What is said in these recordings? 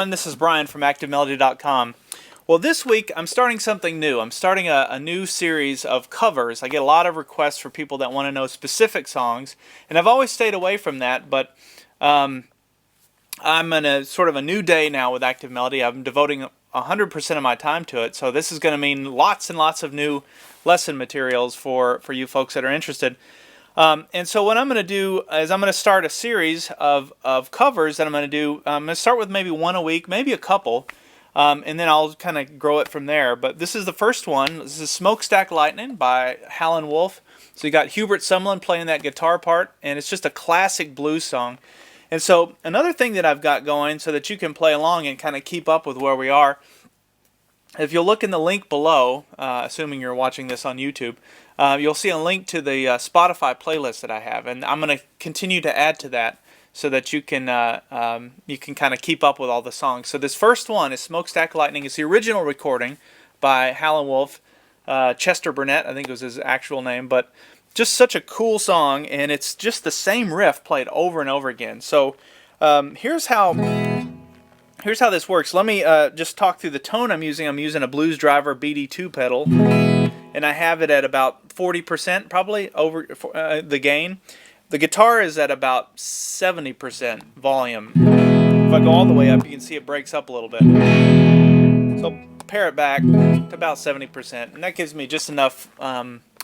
everyone, this is Brian from ActiveMelody.com. Well, this week I'm starting something new. I'm starting a new series of covers. I get a lot of requests for people that want to know specific songs, and I've always stayed away from that, but I'm in a sort of a new day now with Active Melody. I'm devoting 100% of my time to it, so this is going to mean lots and lots of new lesson materials for you folks that are interested. And so what I'm going to do is I'm going to start a series of covers that I'm going to do. I'm going to start with maybe one a week, maybe a couple, and then I'll kind of grow it from there. But this is the first one. This is Smokestack Lightnin by Howlin Wolf. So you got Hubert Sumlin playing that guitar part, and it's just a classic blues song. And so another thing that I've got going so that you can play along and kind of keep up with where we are, if you'll look in the link below, assuming you're watching this on YouTube, you'll see a link to the Spotify playlist that I have, and I'm going to continue to add to that so that you can kind of keep up with all the songs. So this first one is Smokestack Lightning. It's the original recording by Howlin Wolf, Chester Burnett, I think was his actual name, but just such a cool song, and it's just the same riff played over and over again. So here's how this works. Let me just talk through the tone I'm using. I'm using a Blues Driver BD2 pedal, and I have it at about 40% probably over the gain. The guitar is at about 70% volume. If I go all the way up, you can see it breaks up a little bit. So pare it back to about 70%, and that gives me just enough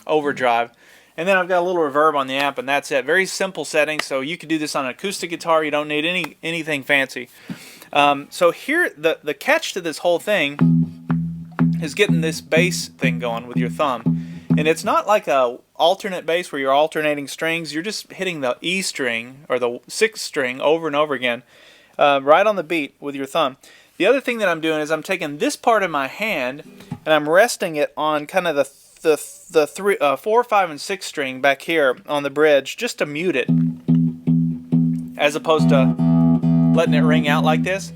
overdrive. And then I've got a little reverb on the amp, and that's it. Very simple setting, so you could do this on an acoustic guitar. You don't need anything fancy. So here, the catch to this whole thing is getting this bass thing going with your thumb. And it's not like a alternate bass where you're alternating strings. You're just hitting the E string or the 6th string over and over again, right on the beat with your thumb. The other thing that I'm doing is I'm taking this part of my hand and I'm resting it on kind of the 4, 5, and 6 string back here on the bridge just to mute it, as opposed to letting it ring out like this.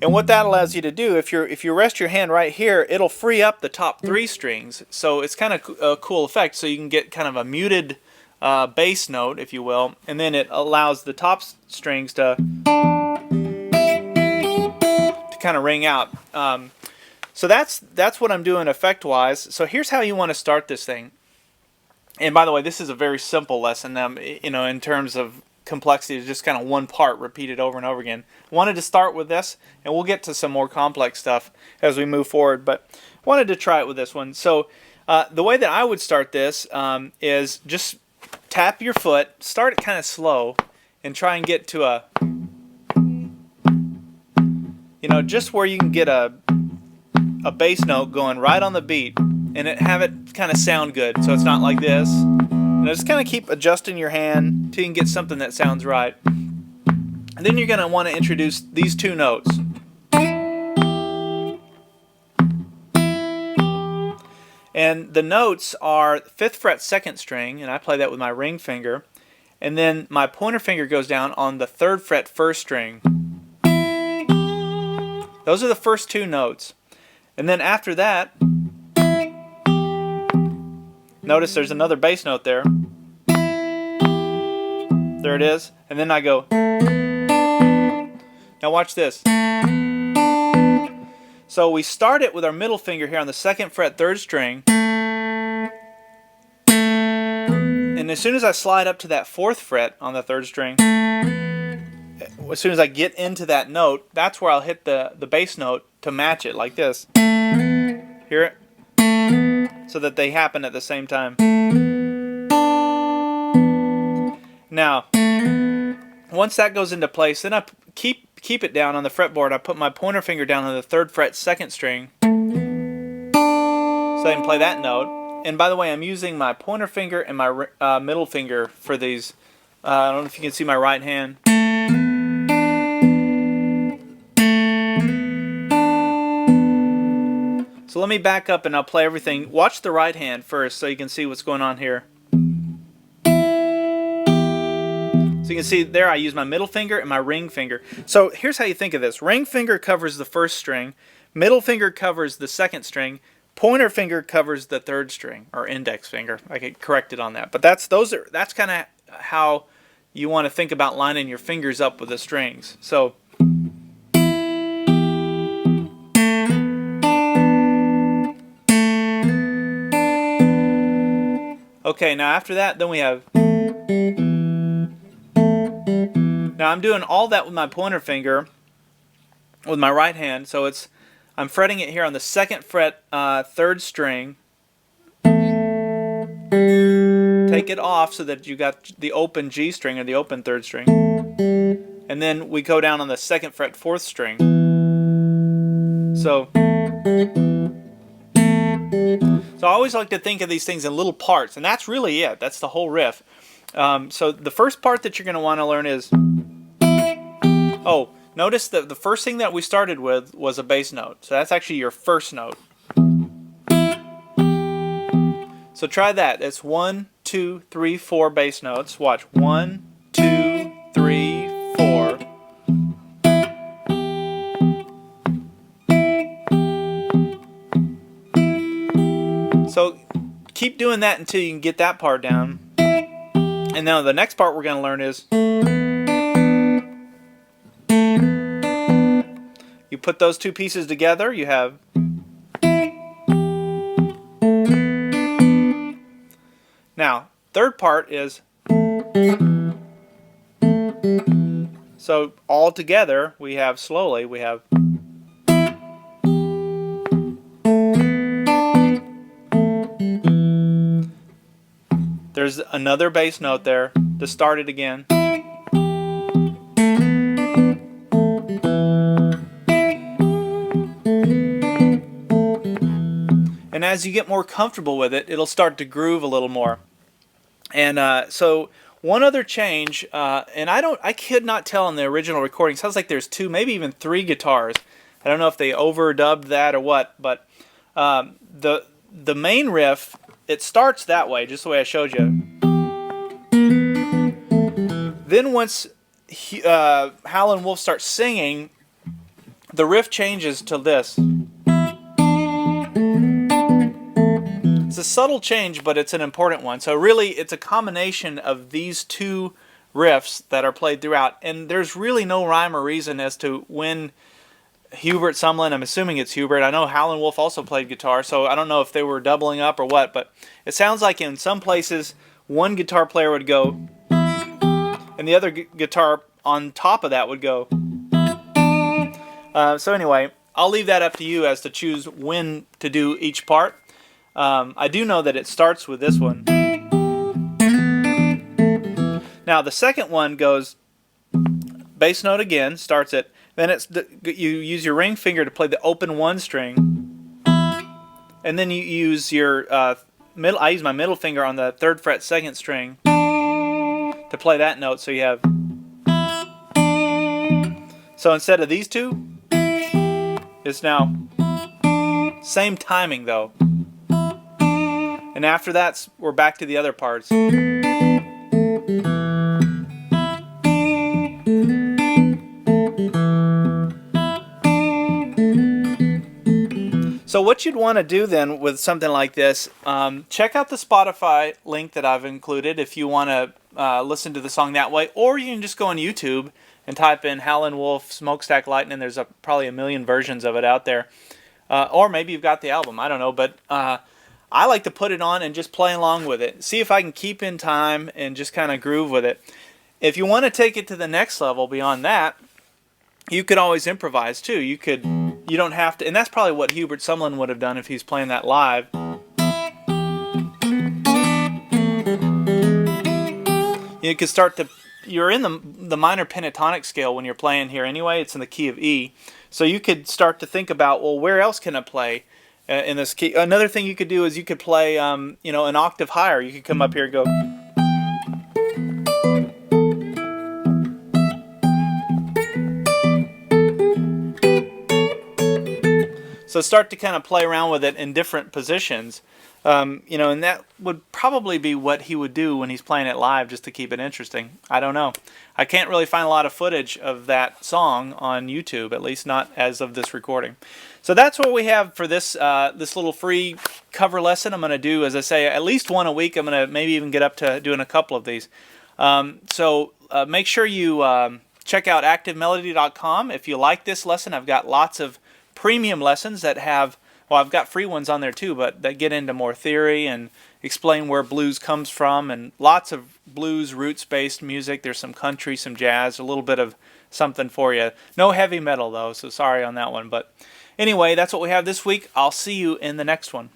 And what that allows you to do, if you rest your hand right here, it'll free up the top 3 strings. So it's kind of a cool effect. So you can get kind of a muted bass note, if you will, and then it allows the top strings to kind of ring out. So that's what I'm doing effect-wise. So here's how you want to start this thing. And by the way, this is a very simple lesson. In terms of complexity, is just kind of one part repeated over and over again. Wanted to start with this, and we'll get to some more complex stuff as we move forward, but wanted to try it with this one. So the way that I would start this is just tap your foot, start it kind of slow, and try and get to a, just where you can get a bass note going right on the beat, and have it kind of sound good, so it's not like this. And just kind of keep adjusting your hand till you can get something that sounds right. And then you're going to want to introduce these 2 notes. And the notes are 5th fret 2nd string, and I play that with my ring finger. And then my pointer finger goes down on the 3rd fret 1st string. Those are the first 2 notes. And then after that, notice there's another bass note there. There it is. And then I go. Now watch this. So we start it with our middle finger here on the 2nd fret 3rd string. And as soon as I slide up to that 4th fret on the 3rd string, as soon as I get into that note, that's where I'll hit the bass note to match it, like this. Hear it? So that they happen at the same time. Now, once that goes into place, then I keep it down on the fretboard. I put my pointer finger down on the 3rd fret 2nd string, so I can play that note. And by the way, I'm using my pointer finger and my middle finger for these. I don't know if you can see my right hand. So let me back up and I'll play everything. Watch the right hand first so you can see what's going on here. So you can see there I use my middle finger and my ring finger. So here's how you think of this. Ring finger covers the 1st string, middle finger covers the 2nd string, pointer finger covers the 3rd string, or index finger. I get corrected on that. But that's kind of how you want to think about lining your fingers up with the strings. So Okay, now after that, then we have... Now I'm doing all that with my pointer finger, with my right hand, so I'm fretting it here on the 2nd fret, 3rd string. Take it off so that you got the open G string or the open 3rd string. And then we go down on the 2nd fret 4th string. So I always like to think of these things in little parts, and that's really it. That's the whole riff. So the first part that you're going to want to learn is... Oh, notice that the first thing that we started with was a bass note. So that's actually your first note. So try that. It's 1, 2, 3, 4 bass notes. Watch. 1, 2, 3, 4. So keep doing that until you can get that part down. And now the next part we're going to learn is... You put those two pieces together, you have... Now, third part is... So all together, we have slowly, we have... There's another bass note there to start it again. And as you get more comfortable with it, it'll start to groove a little more. And so one other change, and I could not tell in the original recording. Sounds like there's 2, maybe even 3 guitars. I don't know if they overdubbed that or what, but the main riff, it starts that way, just the way I showed you. Then once Howlin Wolf starts singing, the riff changes to this. It's a subtle change, but it's an important one. So really, it's a combination of these 2 riffs that are played throughout, and there's really no rhyme or reason as to when Hubert Sumlin, I'm assuming it's Hubert. I know Howlin Wolf also played guitar, so I don't know if they were doubling up or what, but it sounds like in some places one guitar player would go, and the other guitar on top of that would go. So anyway, I'll leave that up to you as to choose when to do each part. I do know that it starts with this one. Now the second one goes bass note again, starts it. Then you use your ring finger to play the open 1 string, and then you use your I use my middle finger on the 3rd fret 2nd string to play that note. So you have. So instead of these 2, it's now same timing though. And after that, we're back to the other parts. So what you'd want to do then with something like this, check out the Spotify link that I've included if you want to listen to the song that way, or you can just go on YouTube and type in Howlin Wolf Smokestack Lightnin. There's probably a million versions of it out there. Or maybe you've got the album, I don't know, but I like to put it on and just play along with it. See if I can keep in time and just kind of groove with it. If you want to take it to the next level beyond that, you could always improvise too. You don't have to, and that's probably what Hubert Sumlin would have done if he's playing that live. You could start to, you're in the minor pentatonic scale when you're playing here anyway. It's in the key of E. So you could start to think about, well, where else can I play in this key? Another thing you could do is you could play, an octave higher. You could come up here and go. So start to kind of play around with it in different positions. And that would probably be what he would do when he's playing it live, just to keep it interesting. I don't know. I can't really find a lot of footage of that song on YouTube, at least not as of this recording. So that's what we have for this this little free cover lesson. I'm going to do, as I say, at least one a week. I'm going to maybe even get up to doing a couple of these. So make sure you check out activemelody.com. If you like this lesson, I've got lots of premium lessons that have, well, I've got free ones on there too, but that get into more theory and explain where blues comes from, and lots of blues roots-based music. There's some country, some jazz, a little bit of something for you. No heavy metal though, so sorry on that one. But anyway, that's what we have this week. I'll see you in the next one.